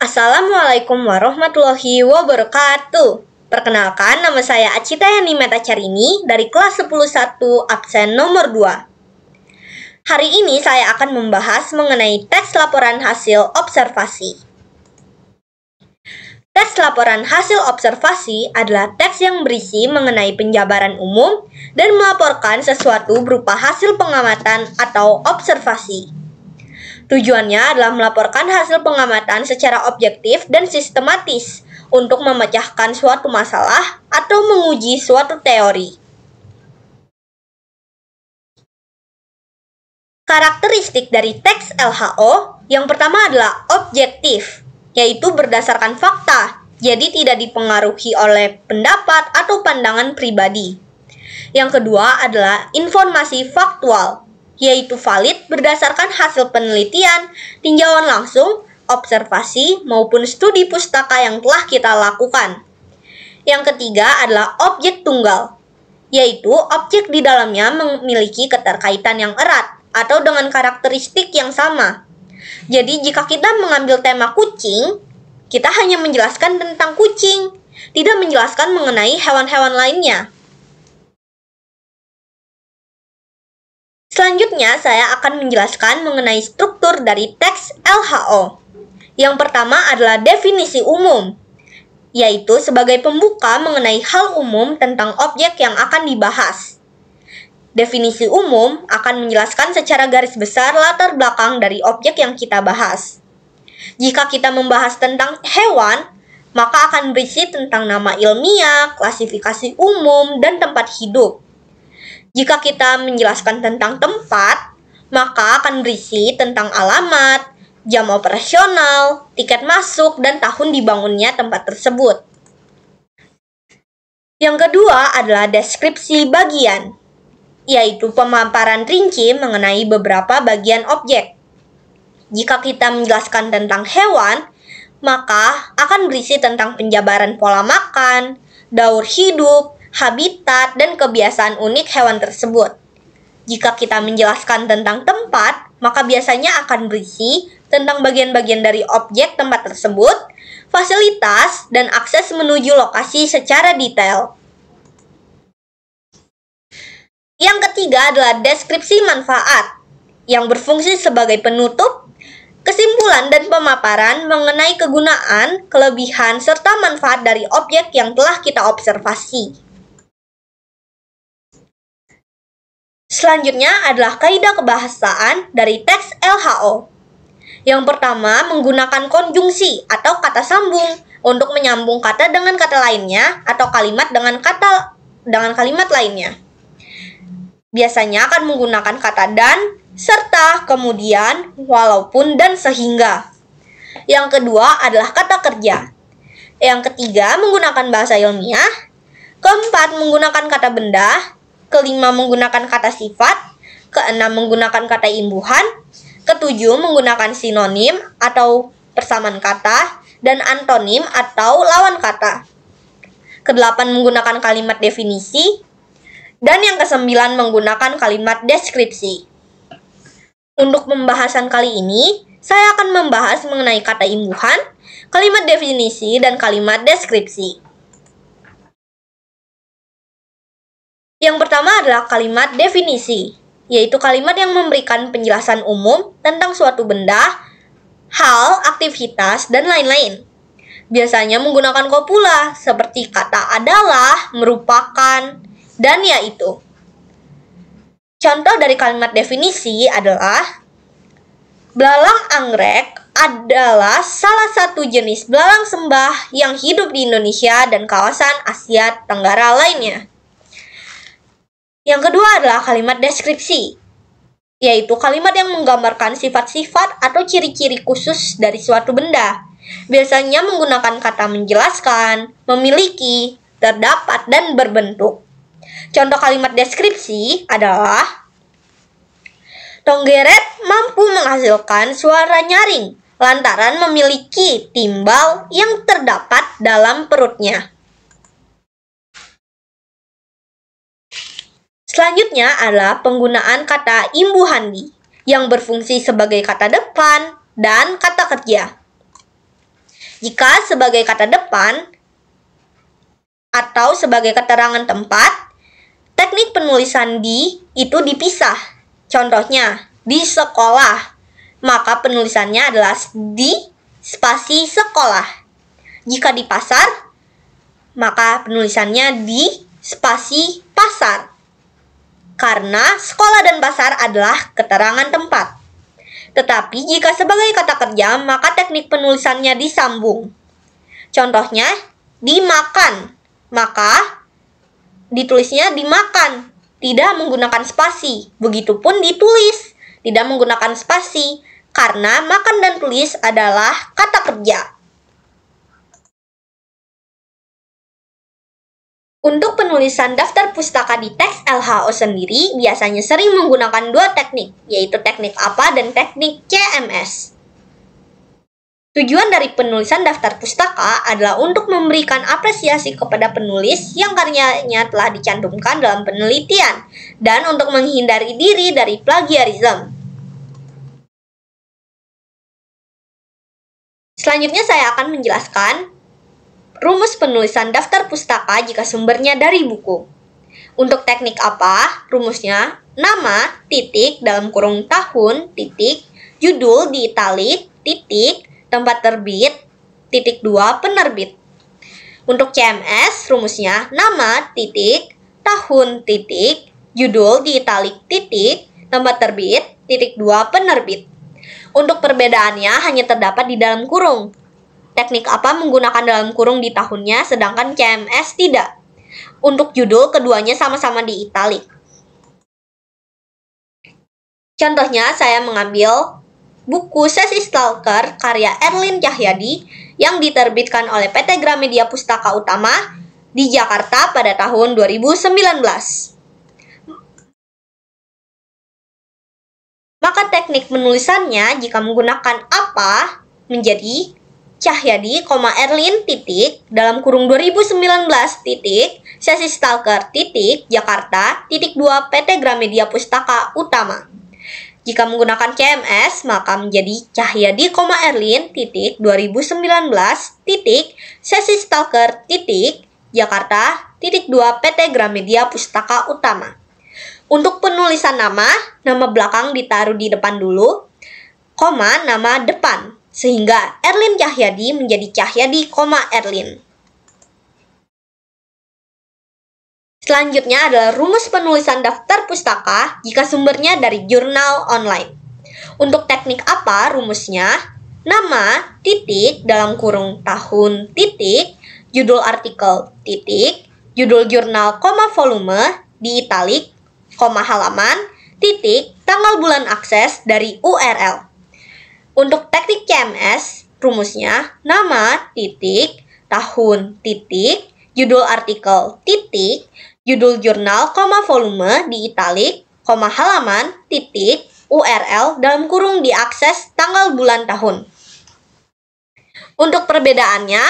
Assalamualaikum warahmatullahi wabarakatuh. Perkenalkan, nama saya Acita Yani Metacarini dari kelas 10-1 absen nomor 2. Hari ini saya akan membahas mengenai teks laporan hasil observasi. Teks laporan hasil observasi adalah teks yang berisi mengenai penjabaran umum dan melaporkan sesuatu berupa hasil pengamatan atau observasi. Tujuannya adalah melaporkan hasil pengamatan secara objektif dan sistematis untuk memecahkan suatu masalah atau menguji suatu teori. Karakteristik dari teks LHO yang pertama adalah objektif, yaitu berdasarkan fakta, jadi tidak dipengaruhi oleh pendapat atau pandangan pribadi. Yang kedua adalah informasi faktual, yaitu valid berdasarkan hasil penelitian, tinjauan langsung, observasi, maupun studi pustaka yang telah kita lakukan. Yang ketiga adalah objek tunggal, yaitu objek di dalamnya memiliki keterkaitan yang erat atau dengan karakteristik yang sama. Jadi jika kita mengambil tema kucing, kita hanya menjelaskan tentang kucing, tidak menjelaskan mengenai hewan-hewan lainnya. Selanjutnya, saya akan menjelaskan mengenai struktur dari teks LHO. Yang pertama adalah definisi umum, yaitu sebagai pembuka mengenai hal umum tentang objek yang akan dibahas. Definisi umum akan menjelaskan secara garis besar latar belakang dari objek yang kita bahas. Jika kita membahas tentang hewan, maka akan berisi tentang nama ilmiah, klasifikasi umum, dan tempat hidup. Jika kita menjelaskan tentang tempat, maka akan berisi tentang alamat, jam operasional, tiket masuk, dan tahun dibangunnya tempat tersebut. Yang kedua adalah deskripsi bagian, yaitu pemaparan rinci mengenai beberapa bagian objek. Jika kita menjelaskan tentang hewan, maka akan berisi tentang penjabaran pola makan, daur hidup, habitat, dan kebiasaan unik hewan tersebut. Jika kita menjelaskan tentang tempat, maka biasanya akan berisi tentang bagian-bagian dari objek tempat tersebut, fasilitas, dan akses menuju lokasi secara detail. Yang ketiga adalah deskripsi manfaat, yang berfungsi sebagai penutup, kesimpulan, dan pemaparan mengenai kegunaan, kelebihan, serta manfaat dari objek yang telah kita observasi. Selanjutnya adalah kaidah kebahasaan dari teks LHO. Yang pertama, menggunakan konjungsi atau kata sambung untuk menyambung kata dengan kata lainnya atau kalimat dengan kalimat lainnya. Biasanya akan menggunakan kata dan, serta, kemudian, walaupun, dan sehingga. Yang kedua adalah kata kerja. Yang ketiga, menggunakan bahasa ilmiah. Keempat, menggunakan kata benda. Kelima, menggunakan kata sifat. Keenam, menggunakan kata imbuhan. Ketujuh, menggunakan sinonim atau persamaan kata. Dan antonim atau lawan kata. Kedelapan, menggunakan kalimat definisi. Dan yang kesembilan, menggunakan kalimat deskripsi. Untuk pembahasan kali ini, saya akan membahas mengenai kata imbuhan, kalimat definisi, dan kalimat deskripsi. Yang pertama adalah kalimat definisi, yaitu kalimat yang memberikan penjelasan umum tentang suatu benda, hal, aktivitas, dan lain-lain. Biasanya menggunakan kopula, seperti kata adalah, merupakan, dan yaitu. Contoh dari kalimat definisi adalah belalang anggrek adalah salah satu jenis belalang sembah yang hidup di Indonesia dan kawasan Asia Tenggara lainnya. Yang kedua adalah kalimat deskripsi, yaitu kalimat yang menggambarkan sifat-sifat atau ciri-ciri khusus dari suatu benda. Biasanya menggunakan kata menjelaskan, memiliki, terdapat, dan berbentuk. Contoh kalimat deskripsi adalah Tonggeret mampu menghasilkan suara nyaring lantaran memiliki timbal yang terdapat dalam perutnya. Selanjutnya adalah penggunaan kata imbuhandi yang berfungsi sebagai kata depan dan kata kerja. Jika sebagai kata depan atau sebagai keterangan tempat, teknik penulisan di itu dipisah. Contohnya, di sekolah, maka penulisannya adalah di spasi sekolah. Jika di pasar, maka penulisannya di spasi pasar. Karena sekolah dan pasar adalah keterangan tempat. Tetapi jika sebagai kata kerja, maka teknik penulisannya disambung. Contohnya, dimakan, maka ditulisnya dimakan, tidak menggunakan spasi. Begitupun ditulis, tidak menggunakan spasi, karena makan dan tulis adalah kata kerja. Untuk penulisan daftar pustaka di teks LHO sendiri, biasanya sering menggunakan dua teknik, yaitu teknik APA dan teknik CMS. Tujuan dari penulisan daftar pustaka adalah untuk memberikan apresiasi kepada penulis yang karyanya telah dicantumkan dalam penelitian, dan untuk menghindari diri dari plagiarisme. Selanjutnya saya akan menjelaskan rumus penulisan daftar pustaka jika sumbernya dari buku. Untuk teknik apa? Rumusnya nama, titik, dalam kurung tahun, titik, judul di italik, titik, tempat terbit, titik 2, penerbit. Untuk CMS, rumusnya nama, titik, tahun, titik, judul di italik, titik, tempat terbit, titik 2, penerbit. Untuk perbedaannya hanya terdapat di dalam kurung. Teknik apa menggunakan dalam kurung di tahunnya, sedangkan CMS tidak. Untuk judul, keduanya sama-sama di italik. Contohnya, saya mengambil buku Sesi Stalker karya Erlin Cahyadi yang diterbitkan oleh PT Gramedia Pustaka Utama di Jakarta pada tahun 2019. Maka teknik penulisannya jika menggunakan apa menjadi Cahyadi, Erlin, titik, dalam kurung 2019, titik, Sesi Stalker, titik, Jakarta, titik 2, PT Gramedia Pustaka Utama. Jika menggunakan CMS, maka menjadi Cahyadi, Erlin, titik, 2019, titik, Sesi Stalker, titik, Jakarta, titik 2, PT Gramedia Pustaka Utama. Untuk penulisan nama belakang ditaruh di depan dulu, koma, nama depan. Sehingga Erlin Cahyadi menjadi Cahyadi, Erlin. Selanjutnya adalah rumus penulisan daftar pustaka jika sumbernya dari jurnal online. Untuk teknik apa rumusnya? Nama, titik, dalam kurung tahun, titik, judul artikel, titik, judul jurnal, volume, di italik, halaman, titik, tanggal bulan akses dari URL. Untuk teknik CMS, rumusnya nama, titik, tahun, titik, judul artikel, titik, judul jurnal, volume, di italik, halaman, titik, URL, dalam kurung diakses tanggal bulan tahun. Untuk perbedaannya,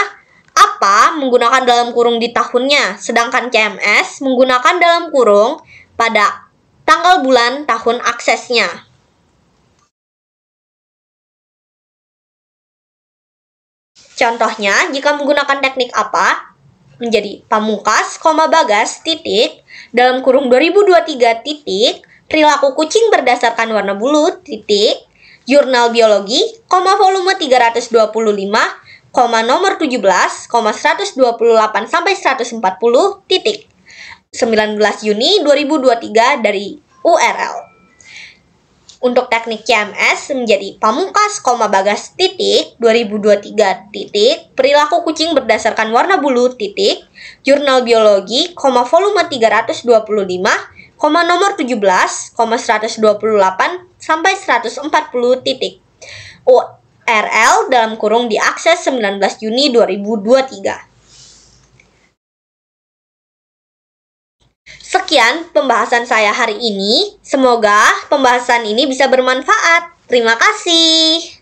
apa menggunakan dalam kurung di tahunnya, sedangkan CMS menggunakan dalam kurung pada tanggal bulan tahun aksesnya. Contohnya, jika menggunakan teknik apa, menjadi Pamungkas, Bagas, titik, dalam kurung 2023, titik, perilaku kucing berdasarkan warna bulu, titik, jurnal biologi, volume 325, nomor 17, 128 sampai 140, titik, 19 Juni 2023 dari URL. Untuk teknik CMS menjadi Pamungkas, Bagas, titik, 2023, titik, perilaku kucing berdasarkan warna bulu, titik, jurnal biologi, volume 325, nomor 17, 128, sampai 140, titik. URL dalam kurung diakses 19 Juni 2023. Sekian pembahasan saya hari ini. Semoga pembahasan ini bisa bermanfaat. Terima kasih.